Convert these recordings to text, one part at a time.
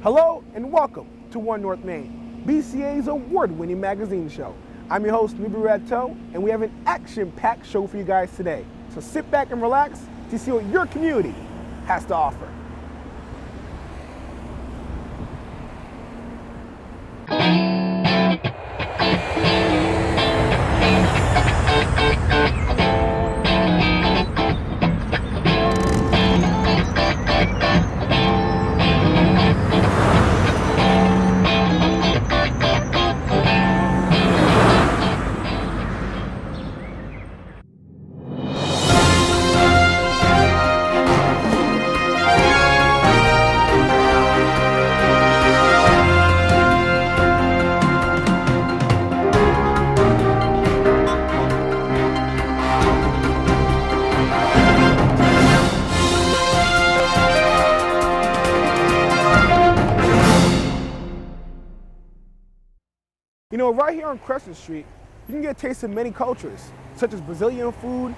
Hello and welcome to One North Main, BCA's award-winning magazine show. I'm your host, Nubi Ratto, and we have an action-packed show for you guys today. So sit back and relax to see what your community has to offer. You know, right here on Crescent Street, you can get a taste of many cultures, such as Brazilian food,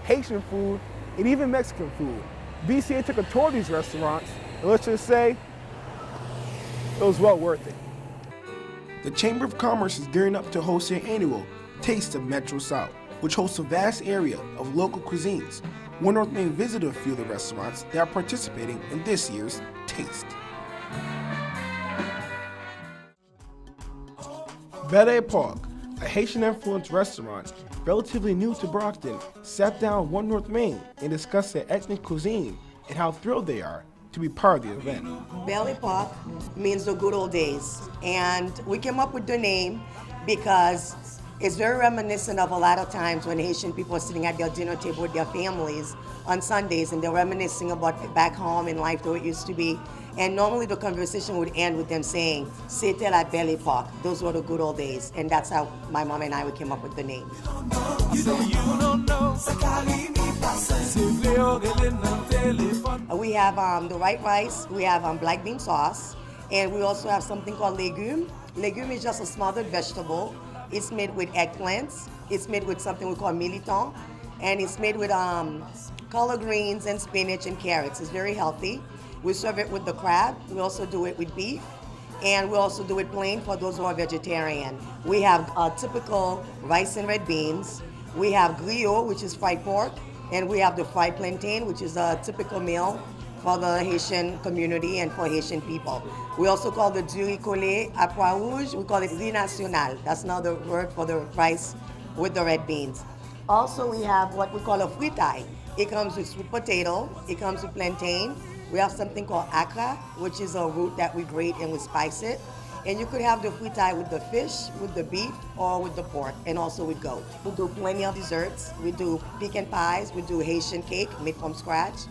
Haitian food, and even Mexican food. BCA took a tour of these restaurants, and let's just say, it was well worth it. The Chamber of Commerce is gearing up to host their annual Taste of Metro South, which hosts a vast area of local cuisines. One North Main visited a few of the restaurants that are participating in this year's Taste. Belle Époque, a Haitian-influenced restaurant relatively new to Brockton, sat down with One North Main and discussed their ethnic cuisine and how thrilled they are to be part of the event. Belle Époque means the good old days, and we came up with the name because it's very reminiscent of a lot of times when Haitian people are sitting at their dinner table with their families on Sundays and they're reminiscing about back home and life the way it used to be. And normally the conversation would end with them saying, "C'était la belle époque." Those were the good old days. And that's how my mom and I came up with the name. We have the white rice, we have black bean sauce, and we also have something called légumes. Légumes is just a smothered vegetable. It's made with eggplants. It's made with something we call militant. And it's made with collard greens and spinach and carrots. It's very healthy. We serve it with the crab. We also do it with beef. And we also do it plain for those who are vegetarian. We have typical rice and red beans. We have griot, which is fried pork. And we have the fried plantain, which is a typical meal for the Haitian community and for Haitian people. We also call the du riz collé à pois rouge. We call it riz national. That's another word for the rice with the red beans. Also, we have what we call a fritai. It comes with sweet potato. It comes with plantain. We have something called akra, which is a root that we grate and we spice it. And you could have the fritai with the fish, with the beef, or with the pork, and also with goat. We do plenty of desserts. We do pecan pies. We do Haitian cake made from scratch.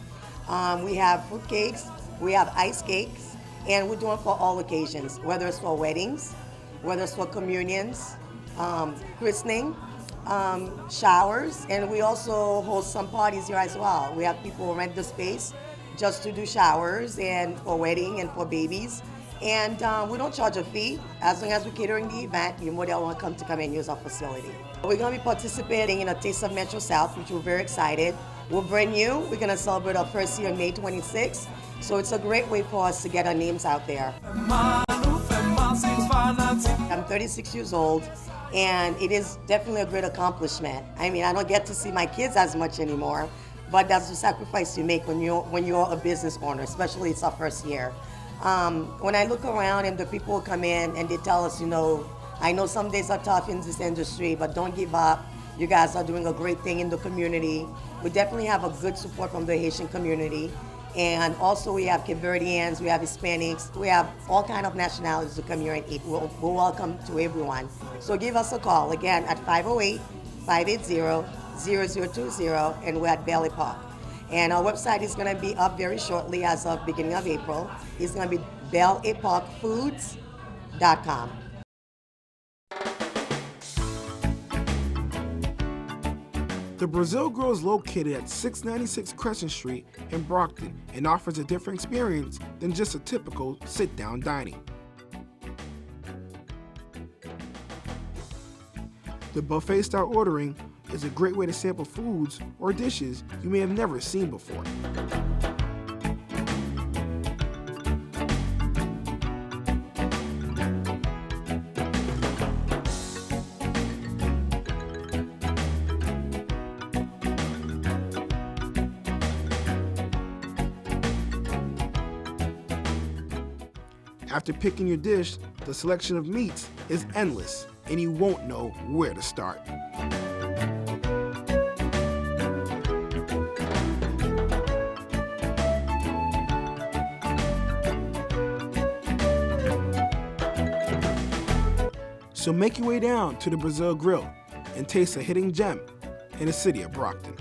We have fruit cakes. We have ice cakes. And we do it for all occasions, whether it's for weddings, whether it's for communions, christening, showers, and we also host some parties here as well. We have people rent the space just to do showers and for wedding and for babies. And we don't charge a fee. As long as we're catering the event, you're more than welcome to come and use our facility. We're going to be participating in a Taste of Metro South, which we're very excited. We're brand new. We're going to celebrate our first year on May 26th. So it's a great way for us to get our names out there. I'm 36 years old, and it is definitely a great accomplishment. I mean, I don't get to see my kids as much anymore, but that's the sacrifice you make when you're a business owner, especially it's our first year. When I look around and the people come in and they tell us, I know some days are tough in this industry, but don't give up. You guys are doing a great thing in the community. We definitely have a good support from the Haitian community. And also we have Cape Verdeans, we have Hispanics, we have all kinds of nationalities to come here and eat. We're welcome to everyone. So give us a call, again, at 508-580-0020, and we're at Belle Époque. And our website is going to be up very shortly as of beginning of April. It's going to be belleepoquefoods.com. The Brazil Grill is located at 696 Crescent Street in Brockton and offers a different experience than just a typical sit-down dining. The buffet-style ordering is a great way to sample foods or dishes you may have never seen before. After picking your dish, the selection of meats is endless, and you won't know where to start. So make your way down to the Brazil Grill and taste a hidden gem in the city of Brockton.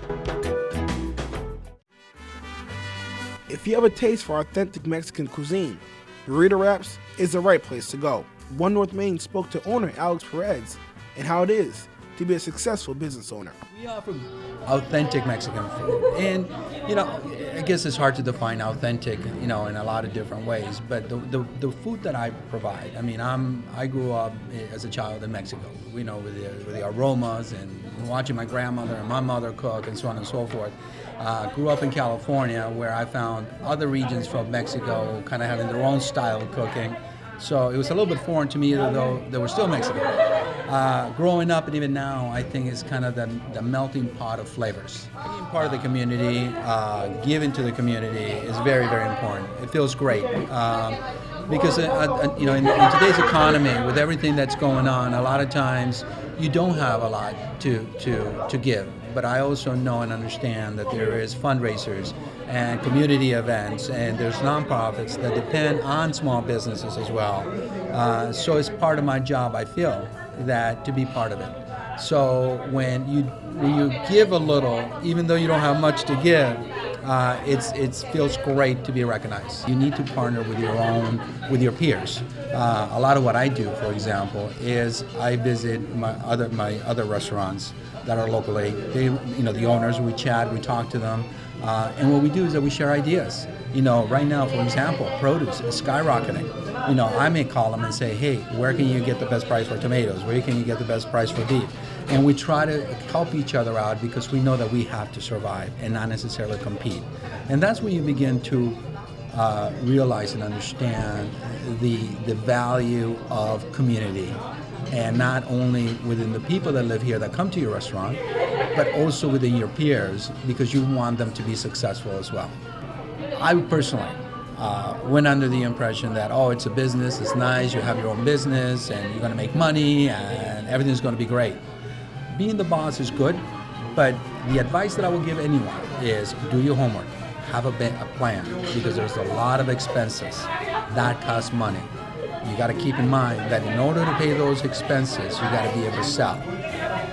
If you have a taste for authentic Mexican cuisine, Burrito Wraps is the right place to go. One North Main spoke to owner Alex Perez and how it is to be a successful business owner. We offer authentic Mexican food, and I guess it's hard to define authentic, in a lot of different ways. But the food that I provide, I grew up as a child in Mexico, with the aromas and watching my grandmother and my mother cook and so on and so forth. Grew up in California, where I found other regions from Mexico kind of having their own style of cooking. So it was a little bit foreign to me, though they were still Mexican. Growing up and even now, I think it's kind of the melting pot of flavors. Being part of the community, giving to the community is very, very important. It feels great. Because in today's economy, with everything that's going on, a lot of times you don't have a lot to give. But I also know and understand that there is fundraisers and community events, and there's nonprofits that depend on small businesses as well. So it's part of my job, I feel, that to be part of it. So when you give a little, even though you don't have much to give, it feels great to be recognized. You need to partner with your peers. A lot of what I do, for example, is I visit my other restaurants that are locally. The owners, we chat, we talk to them, and what we do is that we share ideas. Right now, for example, produce is skyrocketing. I may call them and say, hey, where can you get the best price for tomatoes? Where can you get the best price for beef? And we try to help each other out because we know that we have to survive and not necessarily compete. And that's when you begin to realize and understand the value of community. And not only within the people that live here that come to your restaurant, but also within your peers, because you want them to be successful as well. I personally went under the impression that, it's a business, it's nice, you have your own business, and you're going to make money, and everything's going to be great. Being the boss is good, but the advice that I will give anyone is do your homework, have a plan, because there's a lot of expenses that cost money. You got to keep in mind that in order to pay those expenses, you got to be able to sell.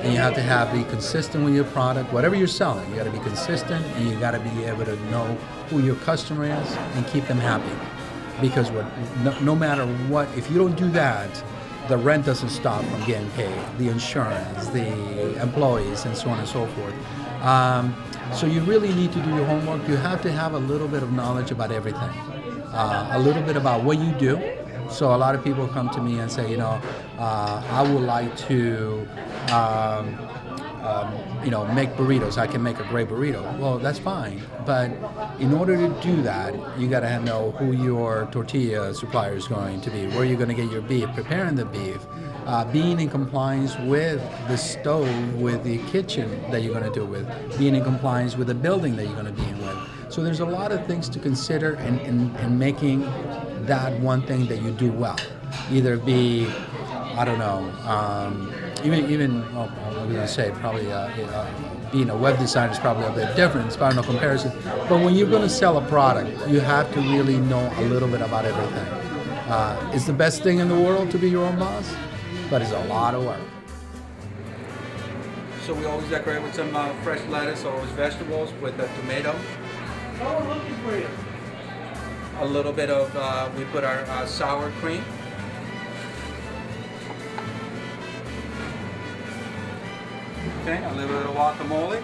And you have to be consistent with your product. Whatever you're selling, you got to be consistent, and you got to be able to know who your customer is and keep them happy. Because no matter what, if you don't do that, the rent doesn't stop from getting paid, the insurance, the employees, and so on and so forth. So you really need to do your homework. You have to have a little bit of knowledge about everything, a little bit about what you do. So a lot of people come to me and say, I would like to, make burritos. I can make a great burrito. Well, that's fine. But in order to do that, you got to know who your tortilla supplier is going to be, where you're going to get your beef, preparing the beef, being in compliance with the stove, with the kitchen that you're going to do it with, being in compliance with the building that you're going to be in with. So there's a lot of things to consider in making that one thing that you do well. Either be, I don't know, even I'm going to say probably being a web designer is probably a bit different. It's probably no comparison. But when you're going to sell a product, you have to really know a little bit about everything. It's the best thing in the world to be your own boss, but it's a lot of work. So we always decorate with some fresh lettuce, always vegetables with a tomato. Oh, looking for you. A little bit of, we put our sour cream. Okay, a little bit of guacamole.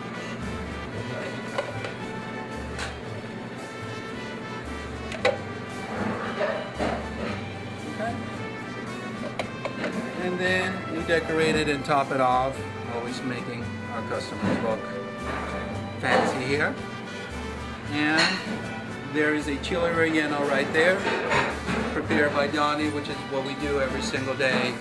Okay. And then we decorate it and top it off, always making our customers look fancy here. And there is a chili relleno right there, prepared by Donnie, which is what we do every single day.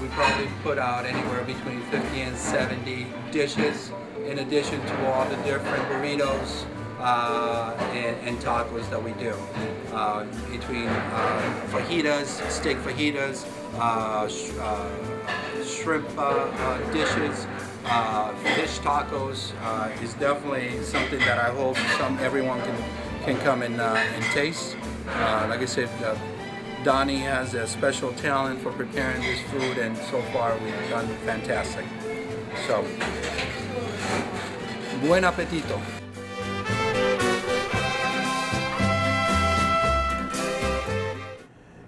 We probably put out anywhere between 50 and 70 dishes, in addition to all the different burritos and tacos that we do. Between fajitas, steak fajitas, shrimp dishes, fish tacos is definitely something that I hope everyone can come and taste. Like I said, Donnie has a special talent for preparing this food, and so far we've done fantastic. So, buen appetito.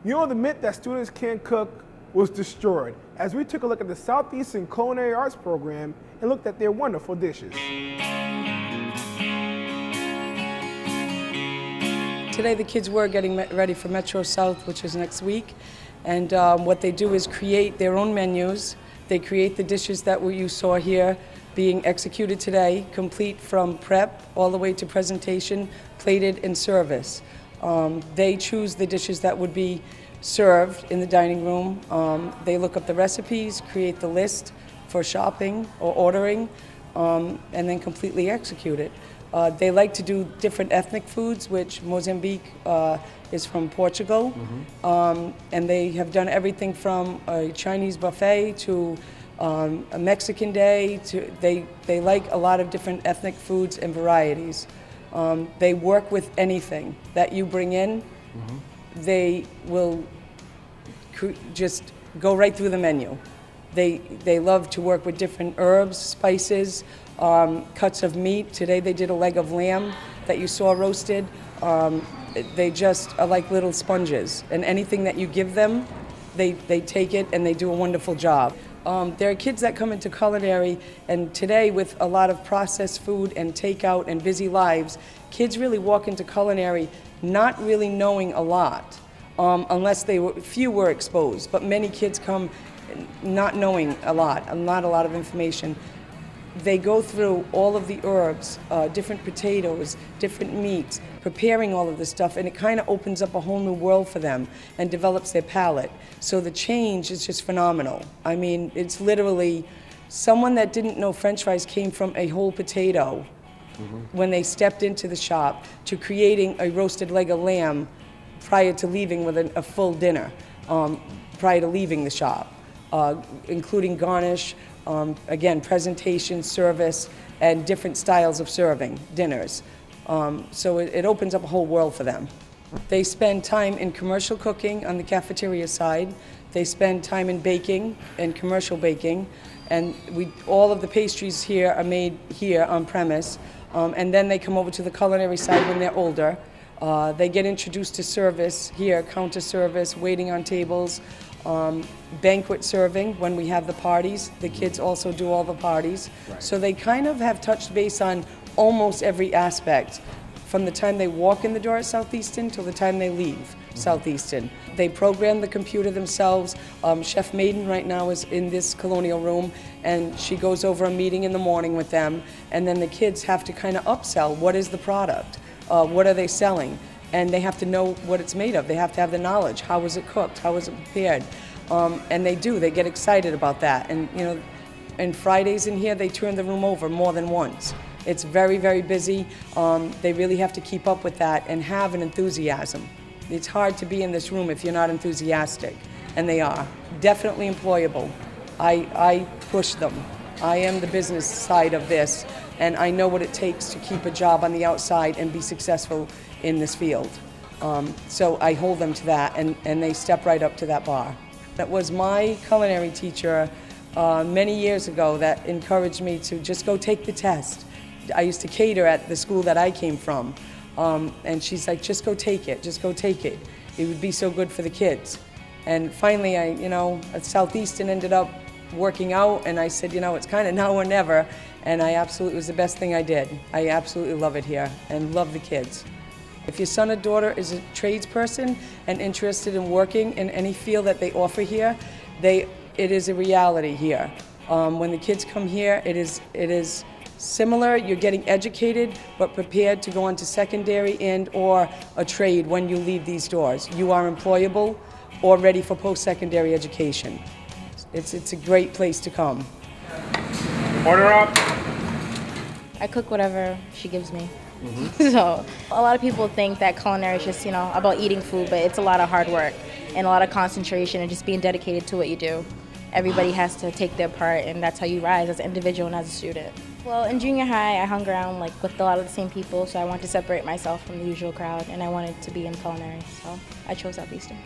You know, the myth that students can't cook was destroyed as we took a look at the Southeastern Culinary Arts Program and looked at their wonderful dishes. Today the kids were getting ready for Metro South, which is next week, and what they do is create their own menus. They create the dishes that you saw here being executed today, complete from prep all the way to presentation, plated, and service. They choose the dishes that would be served in the dining room. They look up the recipes, create the list for shopping or ordering, and then completely execute it. They like to do different ethnic foods, which Mozambique is from Portugal. And they have done everything from a Chinese buffet to a Mexican day. They like a lot of different ethnic foods and varieties. They work with anything that you bring in. They will just go right through the menu. They love to work with different herbs, spices, cuts of meat. Today they did a leg of lamb that you saw roasted. They just are like little sponges, and anything that you give them, they take it and they do a wonderful job. There are kids that come into culinary, and today with a lot of processed food and takeout and busy lives, kids really walk into culinary not really knowing a lot, unless few were exposed, but many kids come not knowing a lot, not a lot of information. They go through all of the herbs, different potatoes, different meats, preparing all of this stuff, and it kind of opens up a whole new world for them and develops their palate. So the change is just phenomenal. I mean, it's literally someone that didn't know French fries came from a whole potato when they stepped into the shop to creating a roasted leg of lamb prior to leaving with a full dinner, prior to leaving the shop, including garnish, again, presentation, service, and different styles of serving dinners. So it opens up a whole world for them. They spend time in commercial cooking on the cafeteria side. They spend time in baking and commercial baking. And all of the pastries here are made here on premise. And then they come over to the culinary side when they're older. They get introduced to service here, counter service, waiting on tables, banquet serving when we have the parties. The kids also do all the parties. Right. So they kind of have touched base on almost every aspect from the time they walk in the door at Southeastern till the time they leave Southeastern. They program the computer themselves. Chef Maiden right now is in this colonial room, and she goes over a meeting in the morning with them, and then the kids have to kind of upsell. What is the product? What are they selling? And they have to know what it's made of. They have to have the knowledge. How was it cooked? How was it prepared? And they do. They get excited about that. And you know, and Fridays in here, they turn the room over more than once. It's very, very busy. They really have to keep up with that and have an enthusiasm. It's hard to be in this room if you're not enthusiastic, and they are. Definitely employable. I push them. I am the business side of this, and I know what it takes to keep a job on the outside and be successful in this field. So I hold them to that, and they step right up to that bar. That was my culinary teacher many years ago that encouraged me to just go take the test. I used to cater at the school that I came from, and she's like, just go take it, just go take it. It would be so good for the kids. And finally, at Southeastern ended up working out, and I said, it's kind of now or never, and it was the best thing I did. I absolutely love it here and love the kids. If your son or daughter is a tradesperson and interested in working in any field that they offer here, it is a reality here. When the kids come here, it is similar. You're getting educated, but prepared to go on to secondary and/or a trade when you leave these doors. You are employable or ready for post-secondary education. It's a great place to come. Order up. I cook whatever she gives me. So a lot of people think that culinary is just, about eating food, but it's a lot of hard work and a lot of concentration and just being dedicated to what you do. Everybody has to take their part, and that's how you rise as an individual and as a student. Well, in junior high, I hung around with a lot of the same people, so I wanted to separate myself from the usual crowd, and I wanted to be in culinary, so I chose Southeastern.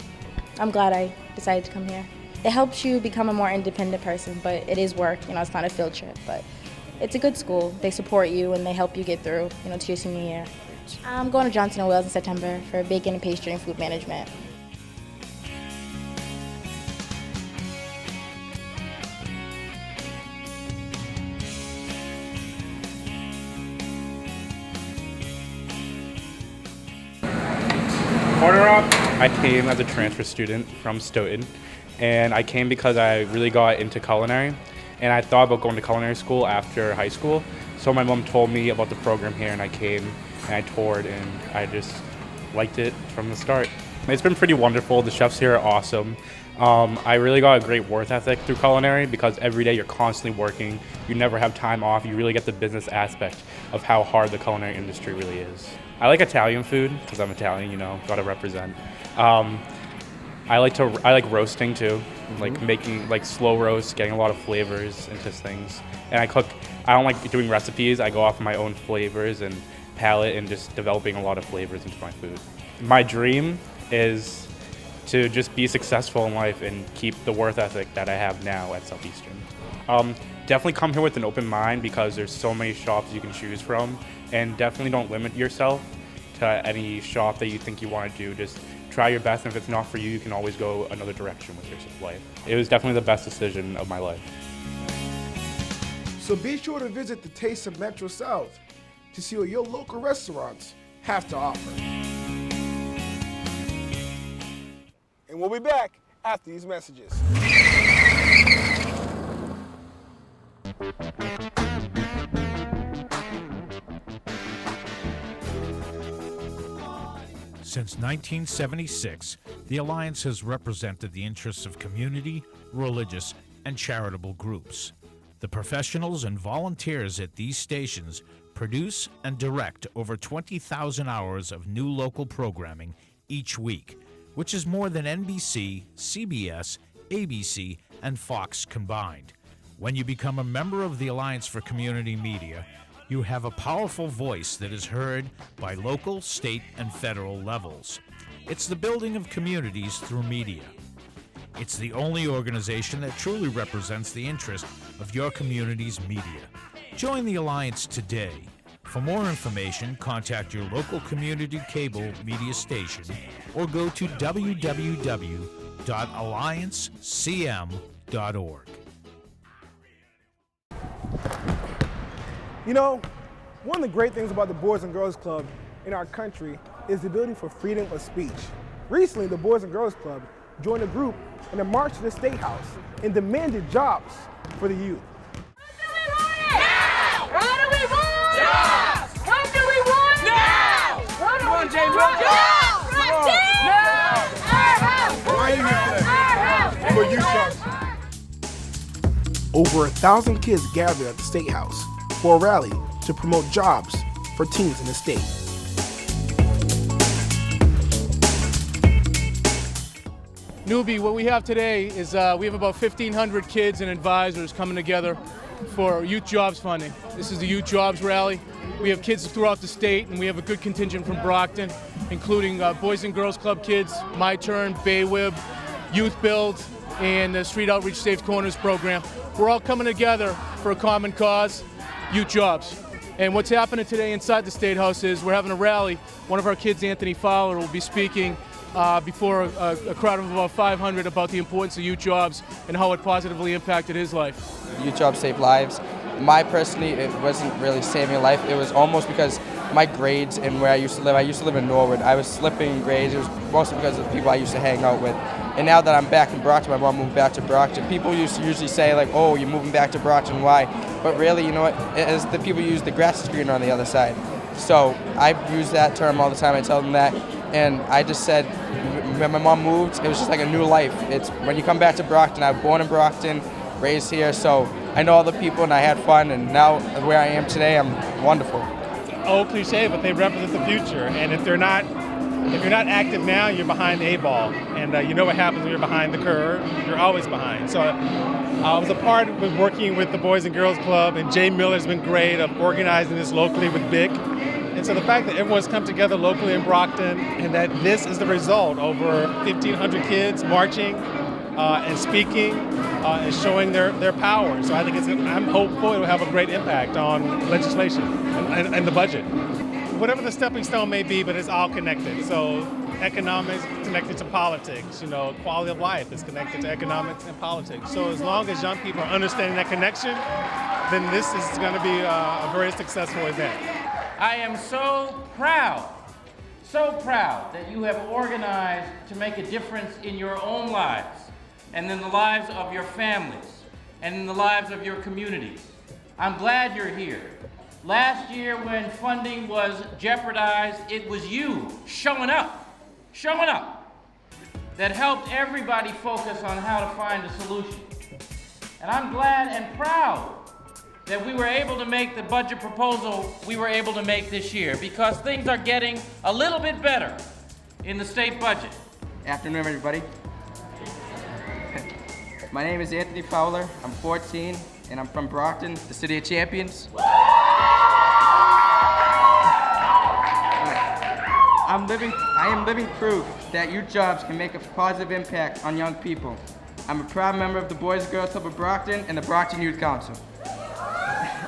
I'm glad I decided to come here. It helps you become a more independent person, but it is work. It's not a field trip, but it's a good school. They support you and they help you get through, to your senior year. I'm going to Johnson & Wales in September for bacon and pastry and food management. Corner up. I came as a transfer student from Stoughton, and I came because I really got into culinary, and I thought about going to culinary school after high school. So my mom told me about the program here, and I came and I toured, and I just liked it from the start. It's been pretty wonderful. The chefs here are awesome. I really got a great work ethic through culinary because every day you're constantly working. You never have time off. You really get the business aspect of how hard the culinary industry really is. I like Italian food because I'm Italian, gotta represent. I like roasting too, like making slow roasts, getting a lot of flavors into things. And I cook. I don't like doing recipes. I go off my own flavors and palate and just developing a lot of flavors into my food. My dream is to just be successful in life and keep the work ethic that I have now at Southeastern. Definitely come here with an open mind because there's so many shops you can choose from, and definitely don't limit yourself to any shop that you think you want to do. Just try your best, and if it's not for you, you can always go another direction with your life. It was definitely the best decision of my life. So be sure to visit the Taste of Metro South to see what your local restaurants have to offer. And we'll be back after these messages. Since 1976, the Alliance has represented the interests of community, religious, and charitable groups. The professionals and volunteers at these stations produce and direct over 20,000 hours of new local programming each week, which is more than NBC, CBS, ABC, and Fox combined. When you become a member of the Alliance for Community Media, you have a powerful voice that is heard by local, state, and federal levels. It's the building of communities through media. It's the only organization that truly represents the interest of your community's media. Join the Alliance today. For more information, contact your local community cable media station or go to www.alliancecm.org. One of the great things about the Boys and Girls Club in our country is the ability for freedom of speech. Recently, the Boys and Girls Club joined a group in a march to the State House and demanded jobs for the youth. What do we want? Jobs! What do we want? Now! What do we want? Jobs! Now! Our house! Why are you here today? For youth jobs. Over 1,000 kids gathered at the State House for a rally to promote jobs for teens in the state. Newbie, what we have today is we have about 1,500 kids and advisors coming together for youth jobs funding. This is the youth jobs rally. We have kids throughout the state, and we have a good contingent from Brockton, including Boys and Girls Club kids, My Turn, Baywib, Youth Build, and the Street Outreach Safe Corners program. We're all coming together for a common cause, youth jobs. And what's happening today inside the State House is we're having a rally. One of our kids, Anthony Fowler, will be speaking before a crowd of about 500 about the importance of youth jobs and how it positively impacted his life. Youth jobs save lives. Personally, it wasn't really saving a life. It was almost because my grades and where I used to live in Norwood, I was slipping grades. It was mostly because of the people I used to hang out with. And now that I'm back in Brockton, my mom moved back to Brockton, people used to usually say oh, you're moving back to Brockton, why? But really, as the people use the grass is greener on the other side. So I use that term all the time. I tell them that. And I just said, when my mom moved, it was just like a new life. It's when you come back to Brockton, I was born in Brockton, raised here, so I know all the people and I had fun, and now where I am today, I'm wonderful. old cliche, but they represent the future. And if you're not active now, you're behind the 8 ball. And you know what happens when you're behind the curve. You're always behind. So I was a part of working with the Boys and Girls Club, and Jay Miller's been great of organizing this locally with BIC. And so the fact that everyone's come together locally in Brockton, and that this is the result, over 1,500 kids marching and speaking and showing their power. So I think I'm hopeful it will have a great impact on legislation and the budget. Whatever the stepping stone may be, but it's all connected. So economics connected to politics, quality of life is connected to economics and politics. So as long as young people are understanding that connection, then this is going to be a very successful event. I am so proud that you have organized to make a difference in your own lives and in the lives of your families and in the lives of your communities. I'm glad you're here. Last year when funding was jeopardized, it was you showing up, that helped everybody focus on how to find a solution. And I'm glad and proud that we were able to make the budget proposal we were able to make this year, because things are getting a little bit better in the state budget. Afternoon, everybody. My name is Anthony Fowler. I'm 14, and I'm from Brockton, the City of Champions. I am living proof that youth jobs can make a positive impact on young people. I'm a proud member of the Boys and Girls Club of Brockton and the Brockton Youth Council.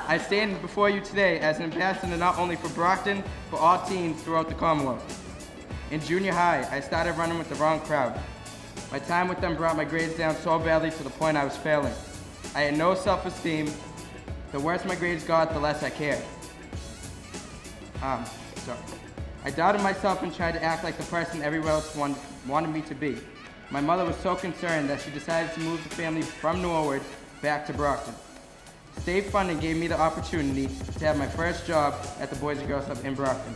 I stand before you today as an ambassador not only for Brockton, but all teens throughout the Commonwealth. In junior high, I started running with the wrong crowd. My time with them brought my grades down so badly to the point I was failing. I had no self-esteem. The worse my grades got, the less I cared. I doubted myself and tried to act like the person everyone else wanted me to be. My mother was so concerned that she decided to move the family from Norwood back to Brockton. State funding gave me the opportunity to have my first job at the Boys and Girls Club in Brockton.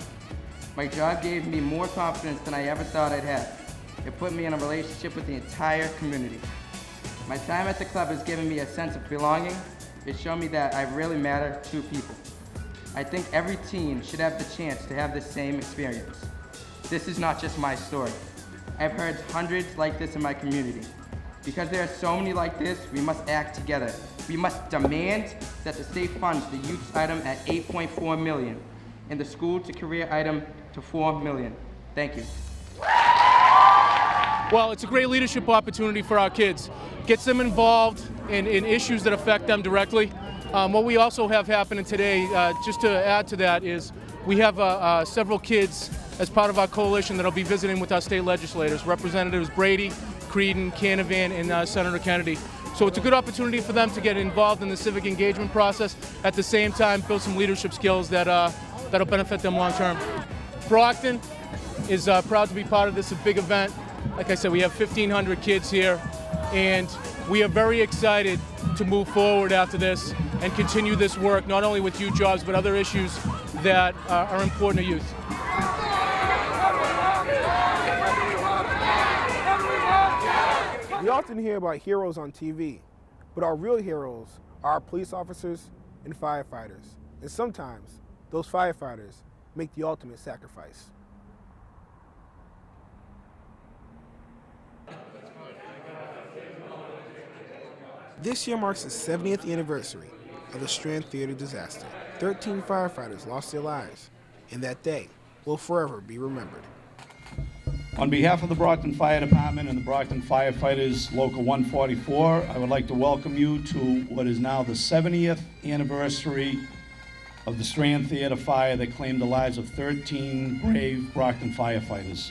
My job gave me more confidence than I ever thought I'd have. It put me in a relationship with the entire community. My time at the club has given me a sense of belonging. It showed me that I really matter to people. I think every teen should have the chance to have the same experience. This is not just my story. I've heard hundreds like this in my community. Because there are so many like this, we must act together. We must demand that the state funds the youth item at $8.4 million and the school to career item to $4 million. Thank you. Well, it's a great leadership opportunity for our kids. Gets them involved in issues that affect them directly. What we also have happening today, just to add to that, is we have several kids as part of our coalition that will be visiting with our state legislators, Representatives Brady, Creedon, Canavan, and Senator Kennedy. So it's a good opportunity for them to get involved in the civic engagement process, at the same time build some leadership skills that'll benefit them long term. Brockton is proud to be part of this big event. Like I said, we have 1,500 kids here, and we are very excited to move forward after this and continue this work, not only with youth jobs, but other issues that are important to youth. We often hear about heroes on TV, but our real heroes are our police officers and firefighters. And sometimes those firefighters make the ultimate sacrifice. This year marks the 70th anniversary of the Strand Theater disaster. 13 firefighters lost their lives, and that day will forever be remembered. On behalf of the Brockton Fire Department and the Brockton Firefighters Local 144, I would like to welcome you to what is now the 70th anniversary of the Strand Theater fire that claimed the lives of 13 brave Brockton firefighters.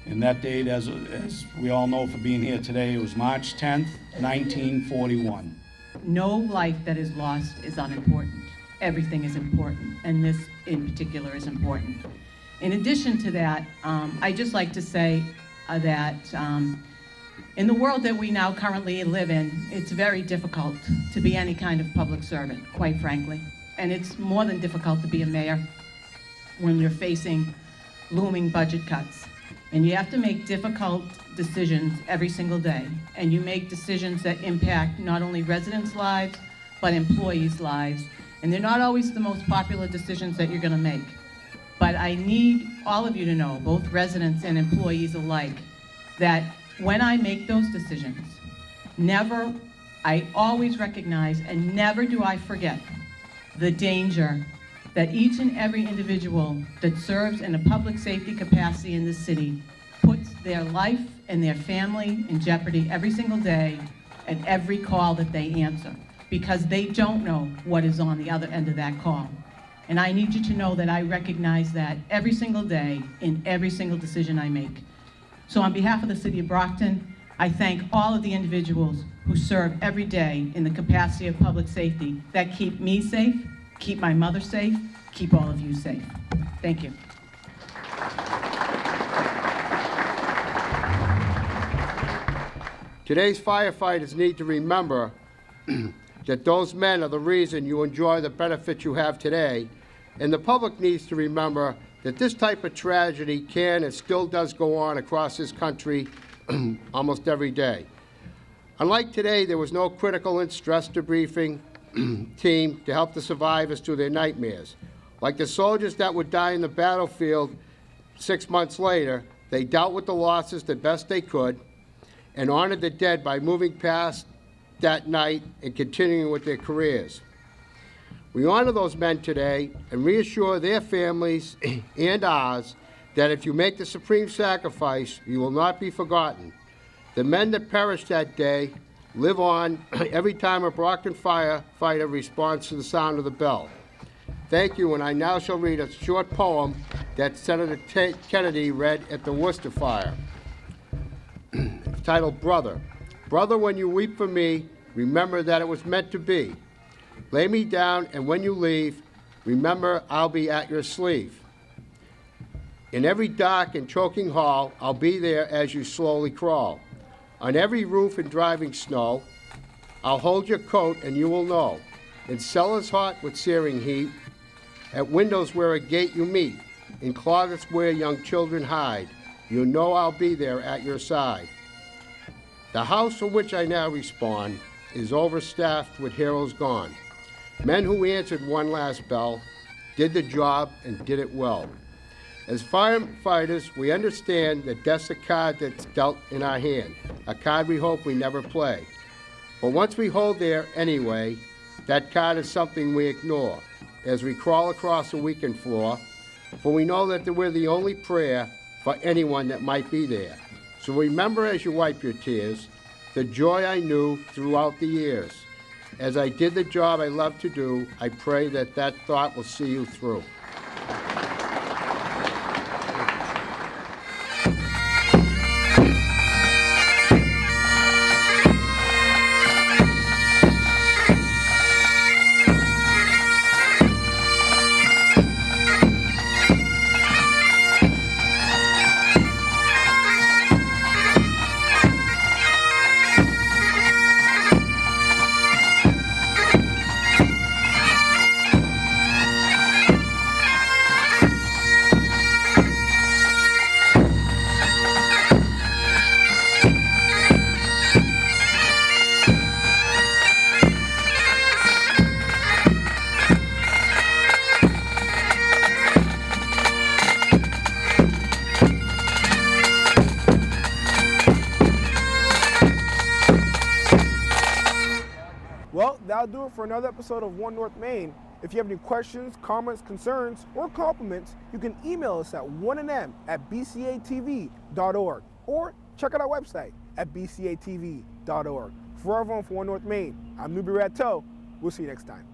And that date, as we all know for being here today, it was March 10th, 1941. No life that is lost is unimportant. Everything is important, and this in particular is important. In addition to that, I'd just like to say that in the world that we now currently live in, it's very difficult to be any kind of public servant, quite frankly. And it's more than difficult to be a mayor when you're facing looming budget cuts. And you have to make difficult decisions every single day. And you make decisions that impact not only residents' lives, but employees' lives. And they're not always the most popular decisions that you're going to make. But I need all of you to know, both residents and employees alike, that when I make those decisions, I always recognize and never do I forget the danger that each and every individual that serves in a public safety capacity in this city puts their life and their family in jeopardy every single day at every call that they answer, because they don't know what is on the other end of that call. And I need you to know that I recognize that every single day in every single decision I make. So on behalf of the City of Brockton, I thank all of the individuals who serve every day in the capacity of public safety that keep me safe, keep my mother safe, keep all of you safe. Thank you. Today's firefighters need to remember that those men are the reason you enjoy the benefits you have today, and the public needs to remember that this type of tragedy can and still does go on across this country almost every day. Unlike today, there was no critical and stress debriefing team to help the survivors through their nightmares. Like the soldiers that would die in the battlefield 6 months later, they dealt with the losses the best they could and honored the dead by moving past that night and continuing with their careers. We honor those men today and reassure their families and ours that if you make the supreme sacrifice, you will not be forgotten. The men that perished that day live on every time a Brockton firefighter responds to the sound of the bell. Thank you, and I now shall read a short poem that Senator Kennedy read at the Worcester fire. It's titled Brother. Brother, when you weep for me, remember that it was meant to be. Lay me down, and when you leave, remember I'll be at your sleeve. In every dark and choking hall, I'll be there as you slowly crawl. On every roof in driving snow, I'll hold your coat and you will know. In cellars hot with searing heat, at windows where a gate you meet, in closets where young children hide, you know I'll be there at your side. The house for which I now respond is overstaffed with heroes gone. Men who answered one last bell, did the job and did it well. As firefighters, we understand that death's a card that's dealt in our hand, a card we hope we never play. But once we hold there anyway, that card is something we ignore as we crawl across the weakened floor, for we know that we're the only prayer for anyone that might be there. So remember as you wipe your tears, the joy I knew throughout the years. As I did the job I love to do, I pray that that thought will see you through. Well, that'll do it for another episode of One North Main. If you have any questions, comments, concerns, or compliments, you can email us at 1nm@bcatv.org or check out our website at bcatv.org. For everyone from One North Main, I'm Nubi Ratto. We'll see you next time.